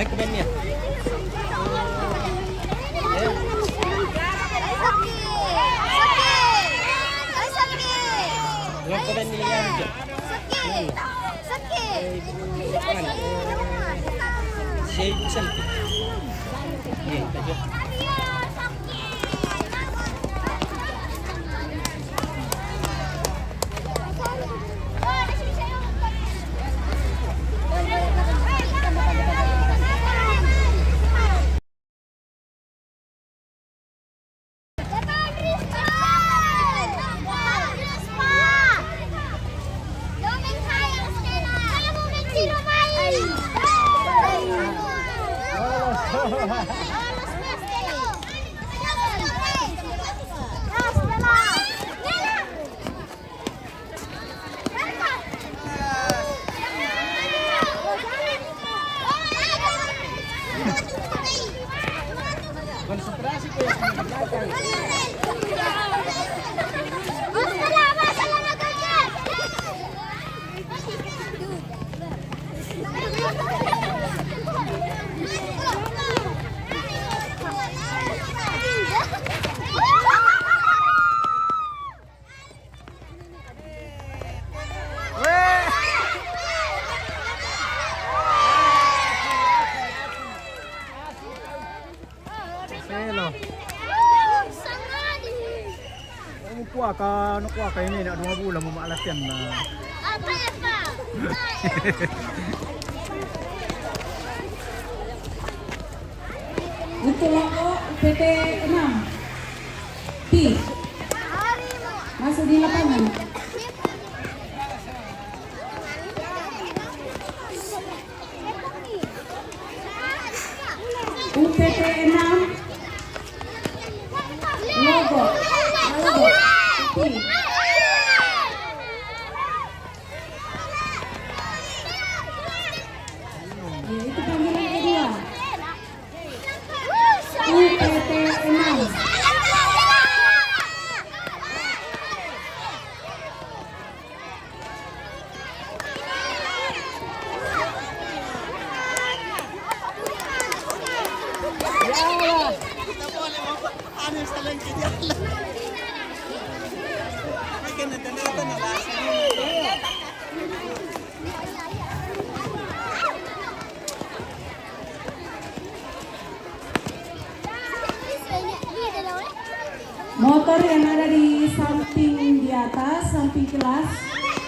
May komen niya. May komen nila yan dyan. Shade selfie. Iya, aja. Konsentrasi ko yung belakang. Kuha ka ini nak 2 bulan mau latihan na. Apa? Untuk loko UPT 6 P masuk di lapangan. UPT 6 logo P. Ya, itu panggilan kedua. UPT 6. Motor yang ada di samping di atas, samping kelas,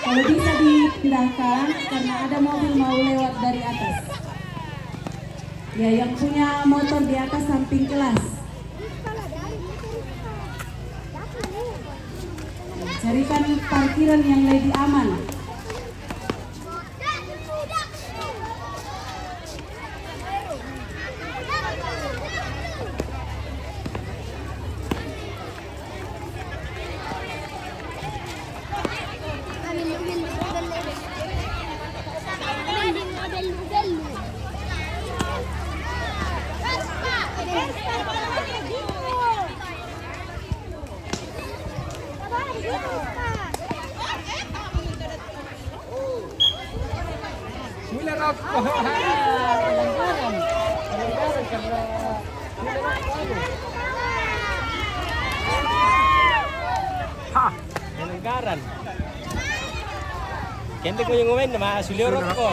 kalau bisa dipindahkan karena ada mobil mau lewat dari atas. Ya, yang punya motor di atas samping kelas. Carikan parkiran yang lebih aman. Pelanggaran. Kente ko yung umain na masulyorok ko.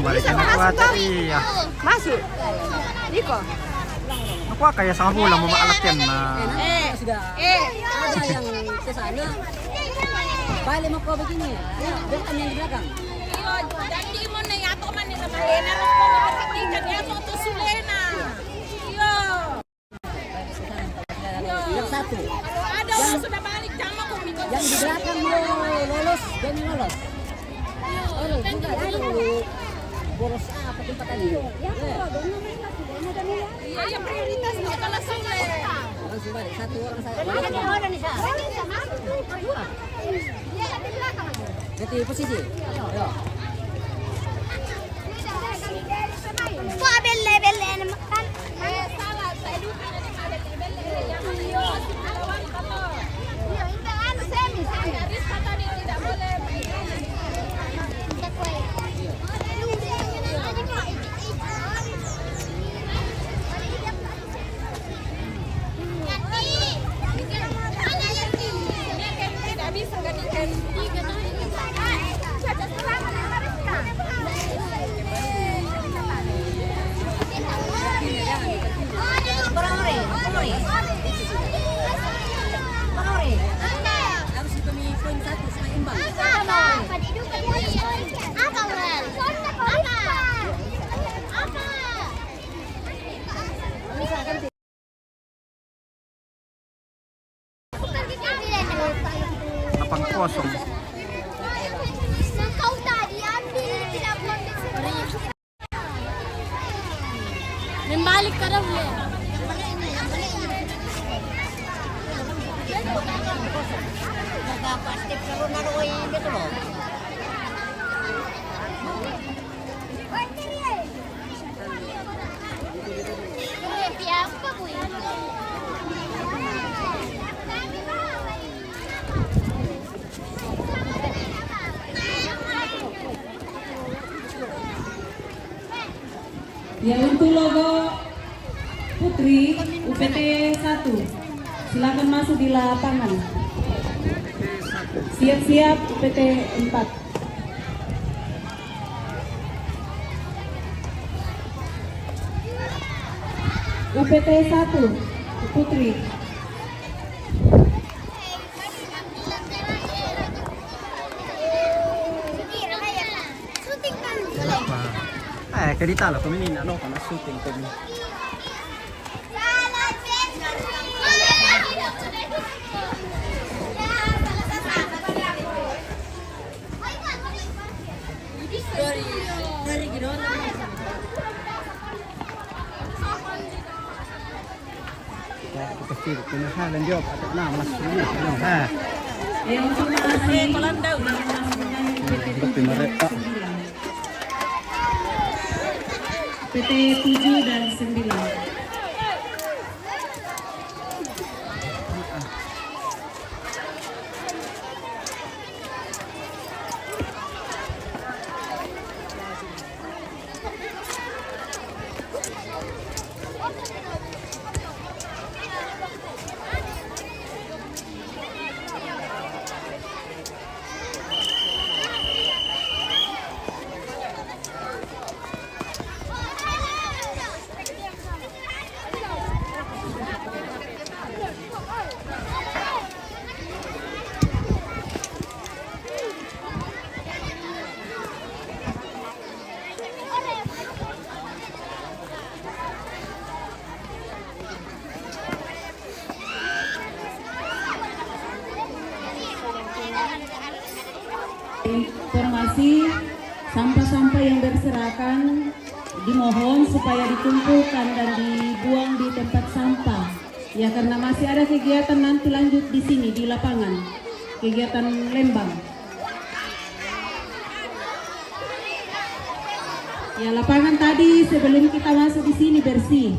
balikin na kuha iya. Masuk. Diko. Nakuha kaya sa bola mo maalat yan na. Ada yang ke sana. Balik mau kau begini. Ya, biar kami yang di belakang. Jadi mo na yato man nila malena ro ko makatikan yato to sulena. Yo. Yang satu. Ada sudah balik jama ko mito. Yang di belakang mau lolos, jangan lolos. Lolos juga itu. Boros apa tempat tadi? Iya, yang prioritas mo kala sule. Langsung balik. Satu orang saya. Ganti posisi. Ayo. Kok belle na makan? Salah, saya dulu ada di belle yang yo lawan kato. Iya, itu anu semi. Garis kata dia tidak boleh. Tidak bisa gantikan. Harus demi poin satu supaya imbang. Bisa ganti. Lapang kosong. Kau tadi ambil tidak boleh. Membalik ke dalam. Pasti perlu naruh gitu loh. Siapa bu? Ya, untuk logo Putri UPT 1, silakan masuk di lapangan. Siap-siap UPT 4. UPT 1 Putri. Che l'Italia femminile no, con assunto in comune. Kecil, punya hal dan jawab atau nama ini, Yang masih Tapi mereka PT 7 dan 9. Informasi sampah-sampah yang berserakan dimohon supaya dikumpulkan dan dibuang di tempat sampah. Ya, karena masih ada kegiatan nanti lanjut di sini di lapangan, kegiatan Lembang. Ya, lapangan tadi sebelum kita masuk di sini bersih.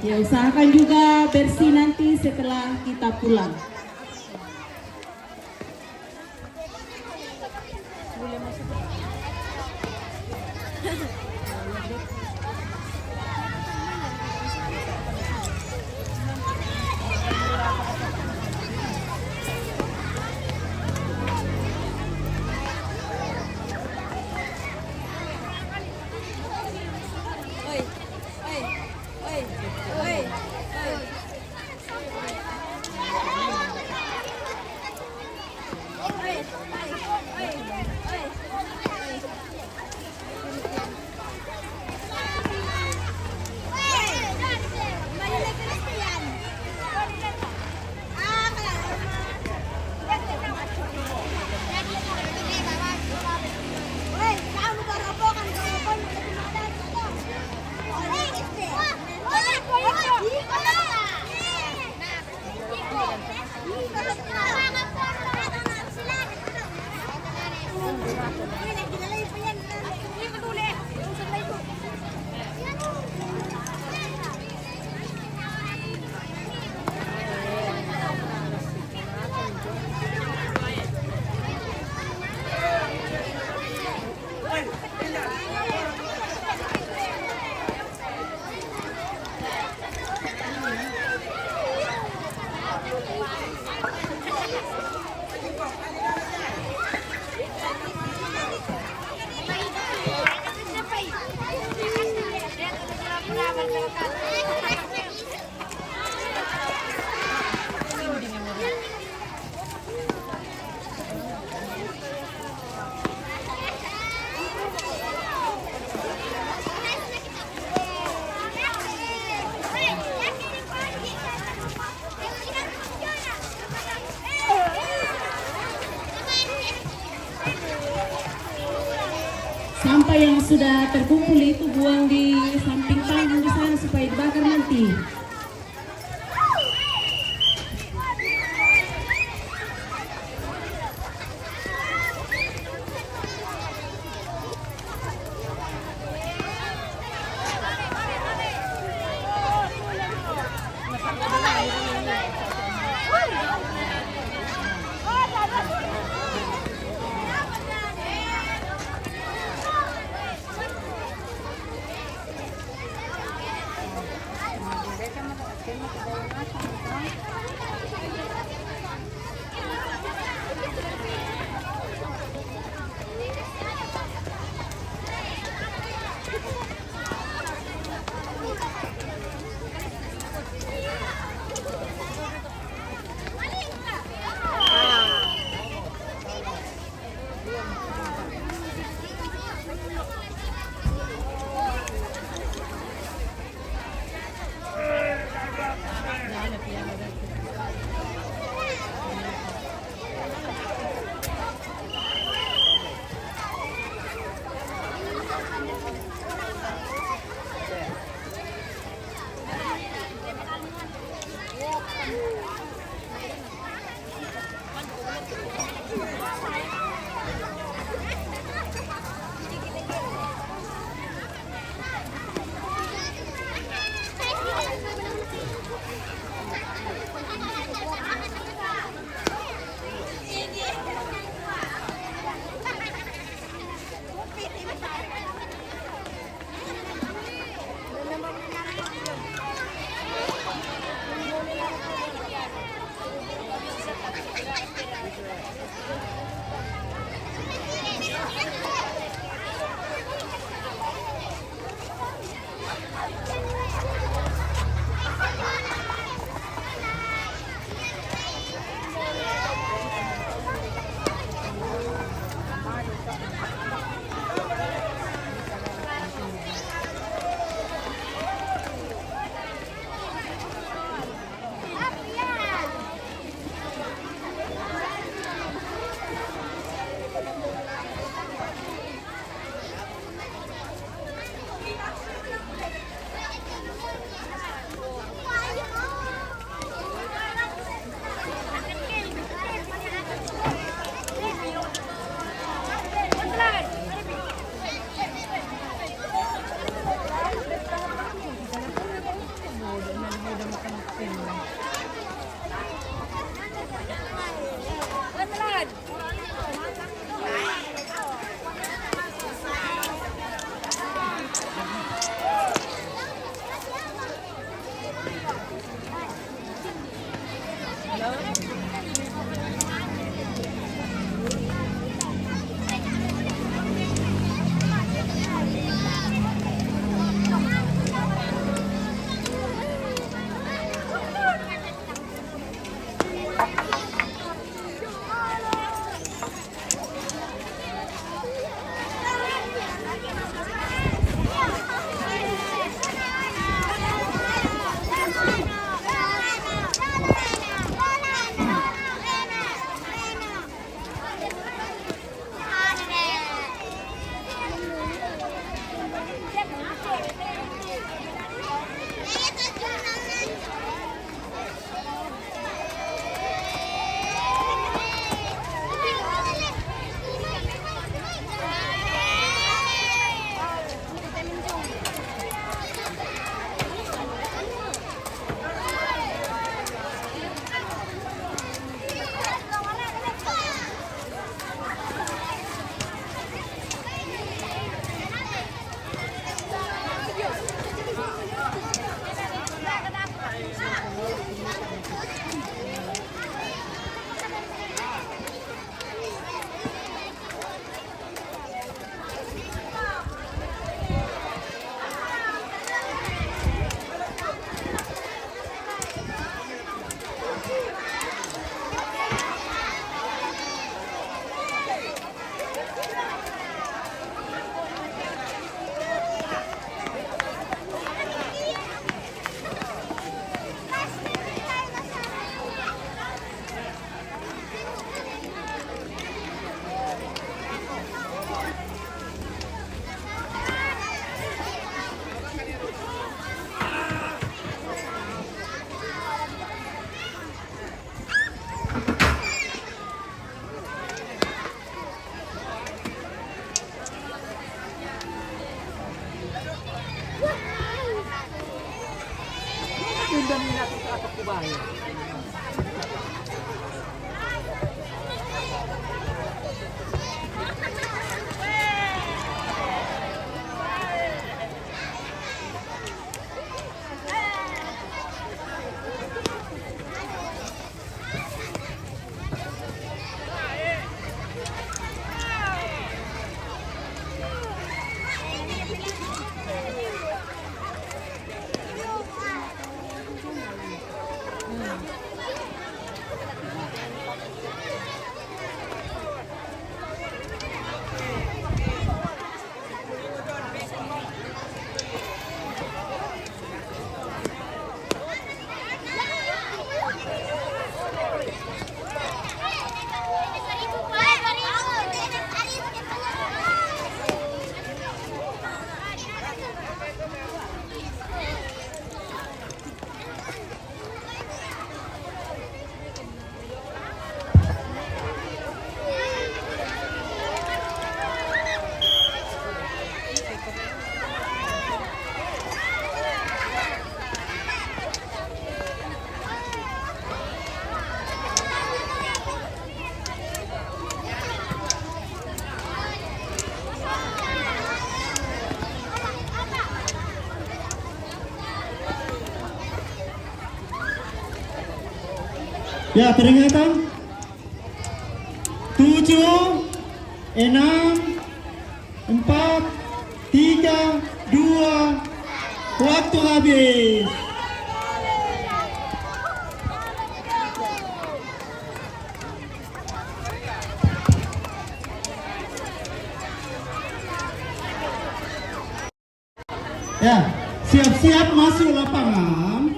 Ya, usahakan juga bersih nanti setelah kita pulang. Sampah yang sudah terkumpul itu buang di samping panggung di sana supaya dibakar nanti. Ya, peringatan. 7, 6, 4, 3, 2, waktu habis. Ya, siap-siap masuk lapangan.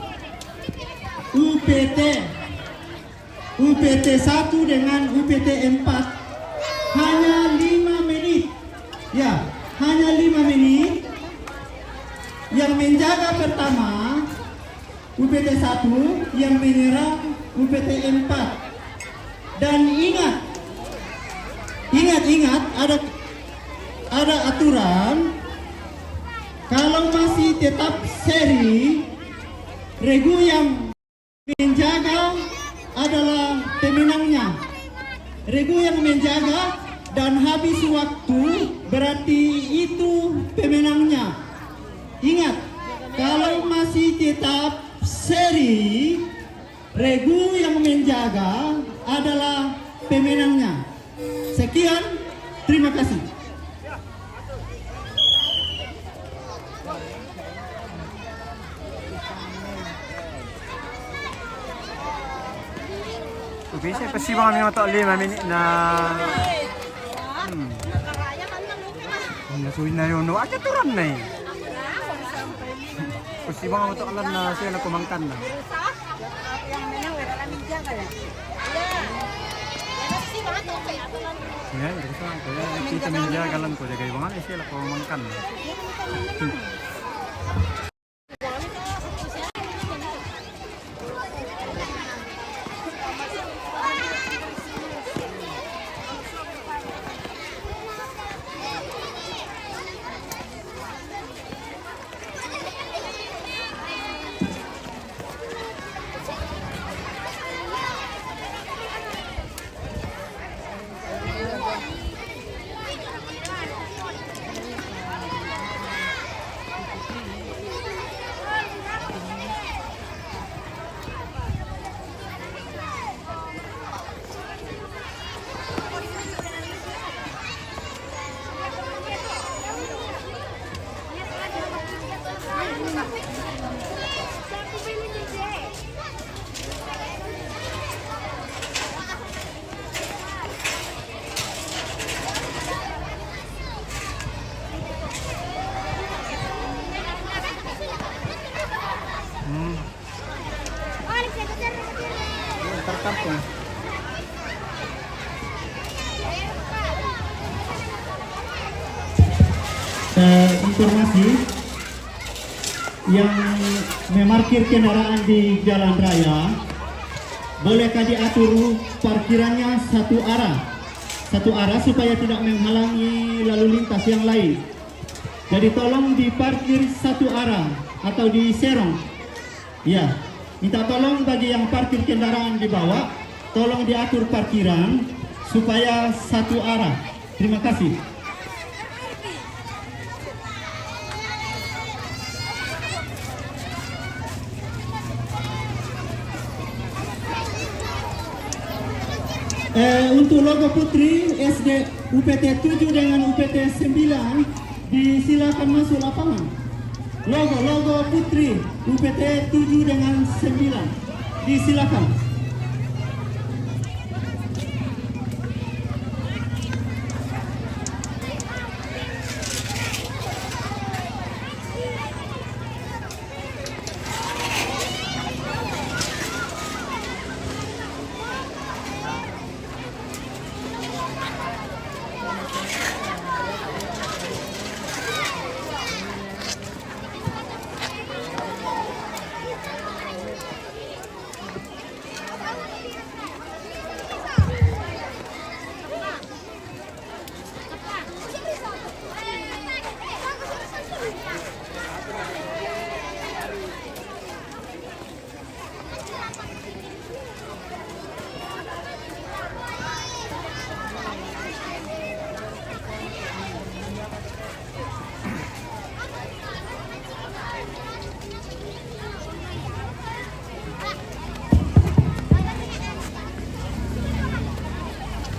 UPT 1 dengan UPT 4 hanya 5 menit. Ya, hanya 5 menit. Yang menjaga pertama UPT 1, yang menyerang UPT 4. Dan ingat ada aturan. Kalau masih tetap seri, regu yang menjaga adalah pemenangnya. Regu yang menjaga dan habis waktu berarti itu pemenangnya. Ingat, kalau masih tetap seri, regu yang menjaga adalah pemenangnya. Sekian, terima kasih. Bisa persibangan memang tak 5 minit na. Nasuhin na yun. Aja turun na eh. Persibangan tak alam na siya na kumangkan na. Ya, itu kan. Kita menjaga lan ko jaga ibangan siya la kumangkan. Terkampung. Informasi yang memarkir kendaraan di jalan raya, bolehkah diatur parkirannya satu arah supaya tidak menghalangi lalu lintas yang lain. Jadi tolong diparkir satu arah atau di serong. Ya, minta tolong bagi yang parkir kendaraan di bawah, tolong diatur parkiran supaya satu arah. Terima kasih. Untuk logo putri SD UPT 7 dengan UPT 9 disilakan masuk lapangan. Logo putri UPT 7 dengan 9 disilakan.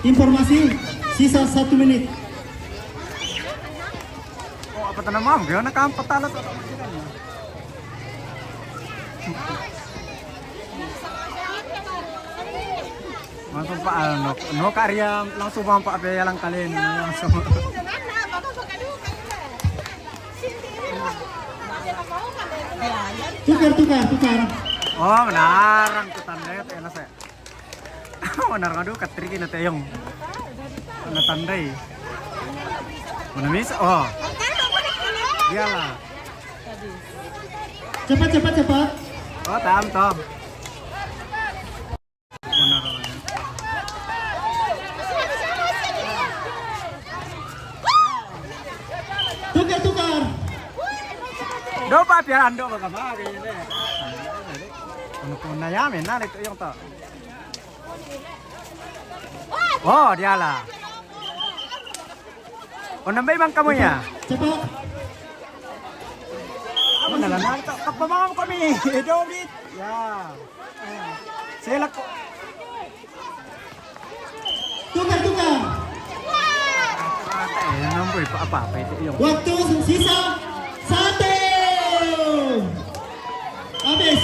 informasi sisa 1 menit. Oh, apa tanah mam? Gimana kampet talas atau langsung Pak no karya langsung Pak Bea lang kalian langsung. Tukar. Oh, menarang tuh tandanya tuh enak saya. Benar ngadu katriki na tayong. Ano tanday? Mana mis? Oh. Iyalah. Cepat. Oh, tam. Benar. Tukar. Do pa piaran do baka ba kayaknya deh. Ano po na yamin na ito yung to. Oh, dialah. Oh, nambay bang kamu ya? Cepat. Apa nalan to? Kapamam kami. Dobit. Ya. Sila ko. Tukar. Namboy pa apa itu yung. Waktu sisa 1. Habis.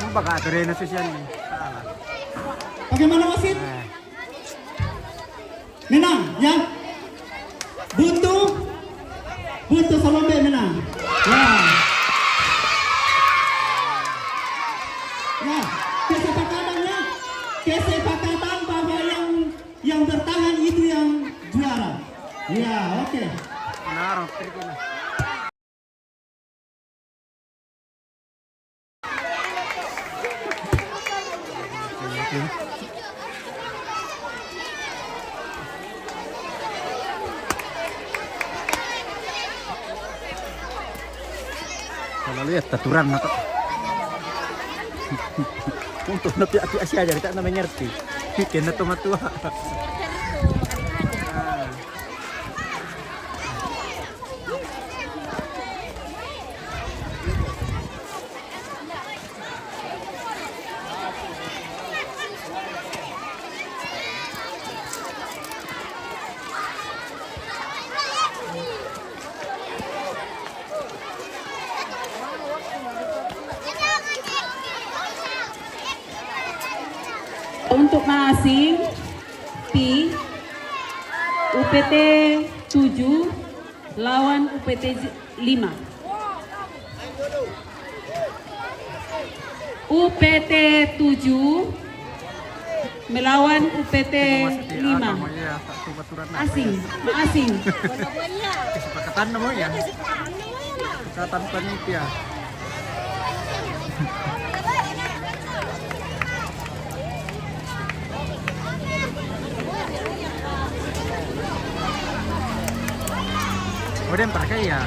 Ang baka ito rin na sosial ni. Bagaimana wasit? Menang, ya. Buntu Salombe menang. Ya. Ya, kesepakatan bahwa yang bertahan itu yang juara. Ya, oke. Benar, triko na. Kalau lihat taturan na to. Untuk napi-api Asia jadi tak namanya ngerti. Bikin na tumatua. Untuk asing P UPT 7 lawan UPT 5. UPT 7 melawan UPT 5. Asing. Kesepakatan na mo ya. Kesepakatan panitia. Oh, dia pakai ya.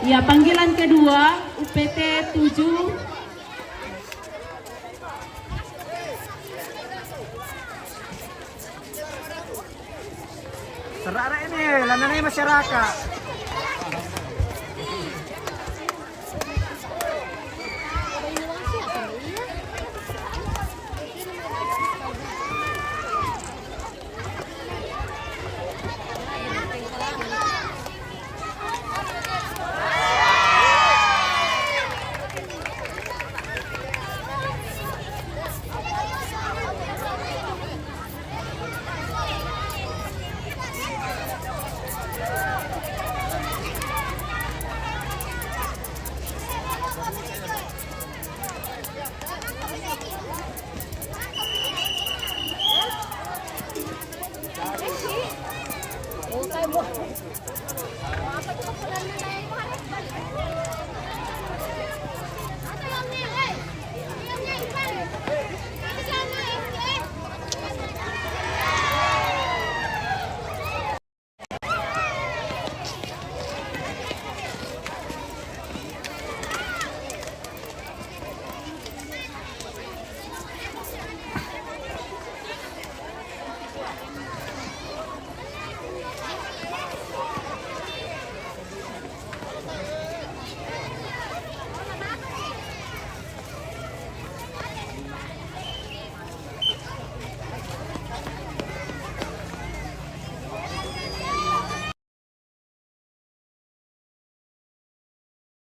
Ya, panggilan kedua UPT 7 Serara ini, lanannya masyarakat.